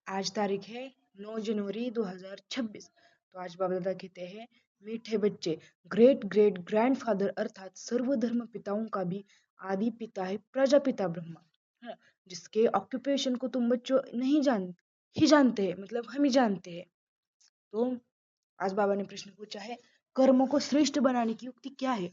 आज तारीख है 9 जनवरी 2026। तो आज बाबा दादा कहते हैं, मीठे बच्चे, ग्रेट ग्रेट ग्रैंडफादर अर्थात सर्वधर्म पिताओं का भी आदि पिता है प्रजापिता ब्रह्मा, है ना। जिसके ऑक्यूपेशन को तुम बच्चों नहीं जानते हैं, मतलब हम ही जानते हैं। तो आज बाबा ने प्रश्न पूछा है, कर्मों को श्रेष्ठ बनाने की युक्ति क्या है।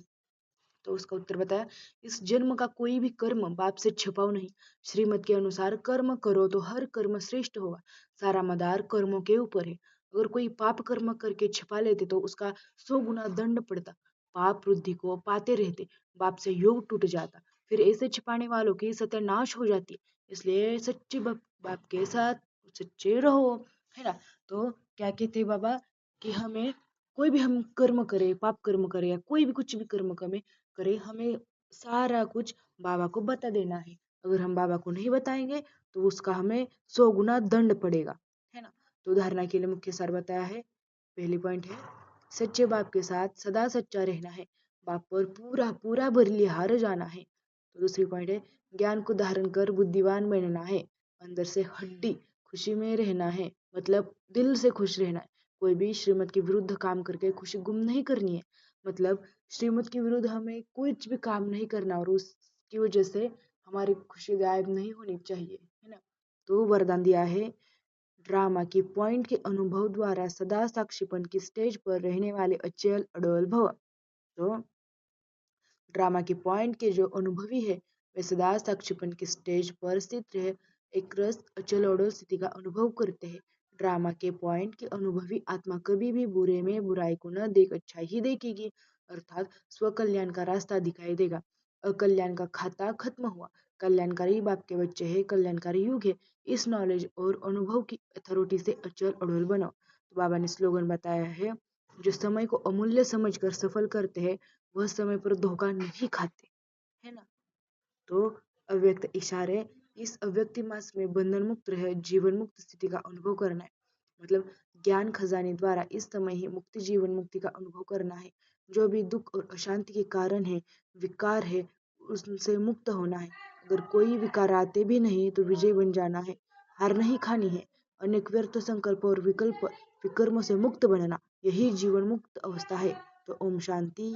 तो उसका उत्तर बताया, इस जन्म का कोई भी कर्म बाप से छिपाओ नहीं। श्रीमत के अनुसार कर्म करो तो हर कर्म श्रेष्ठ होगा। सारा मदार कर्मों के ऊपर है। अगर कोई पाप कर्म करके छिपा लेते तो उसका 100 गुना दंड पड़ता। पाप वृद्धि को पाते रहते, बाप से योग टूट जाता। फिर ऐसे छिपाने वालों की सत्यानाश हो जाती। इसलिए सच्चे बाप के साथ सच्चे रहो, है ना। तो क्या कहते हैं बाबा, कि हमें कोई भी हम कर्म करे, पाप कर्म करे या कोई भी कुछ भी कर्म करे, हमें सारा कुछ बाबा को बता देना है। अगर हम बाबा को नहीं बताएंगे तो उसका हमें 100 गुना दंड पड़ेगा, है ना। तो उदाहरण के लिए मुख्य सार बताया है। पहली पॉइंट है, सच्चे बाप के साथ सदा सच्चा रहना है, बाप पर पूरा पूरा बलिहार जाना है। तो दूसरी पॉइंट है, ज्ञान को धारण कर बुद्धिवान बनना है, अंदर से हड्डी खुशी में रहना है, मतलब दिल से खुश रहना है। कोई भी श्रीमत के विरुद्ध काम करके खुशी गुम नहीं करनी है, मतलब श्रीमत के विरुद्ध हमें कुछ भी काम नहीं करना और उसकी वजह से हमारी खुशी गायब नहीं होनी चाहिए, है ना। तो वरदान दिया है, ड्रामा की पॉइंट के अनुभव द्वारा सदा साक्षीपन की स्टेज पर रहने वाले अचल अडोल भव। तो ड्रामा के पॉइंट के जो अनुभवी है वे सदा साक्षीपन की स्टेज पर स्थित रहे एक रस अचल अडोल स्थिति का अनुभव करते हैं। ड्रामा के पॉइंट की अनुभवी आत्मा कभी भी बुरे में बुराई को न देख अच्छाई ही देखेगी, अर्थात स्वकल्याण का रास्ता दिखाई देगा। अकल्याण का खाता खत्म हुआ, कल्याणकारी बाप के बच्चे हैं, कल्याणकारी युग है। इस नॉलेज और अनुभव की अथॉरिटी से अचल अडोल बनो। तो बाबा ने स्लोगन बताया है, जो समय को अमूल्य समझकर सफल करते हैं वह समय पर धोखा नहीं खाते, है ना। तो अव्यक्त इशारे, इस अव्यक्ति मास में बंधन मुक्त रहे जीवन मुक्त स्थिति का अनुभव करना है, मतलब ज्ञान खजाने द्वारा इस समय ही मुक्ति जीवन मुक्ति का अनुभव करना है। जो भी दुख और अशांति के कारण है, विकार है, उनसे मुक्त होना है। अगर कोई विकार आते भी नहीं तो विजय बन जाना है, हार नहीं खानी है। अनेक व्यर्थ संकल्प और विकल्प विकर्मों से मुक्त बनना, यही जीवन मुक्त अवस्था है। तो ओम शांति।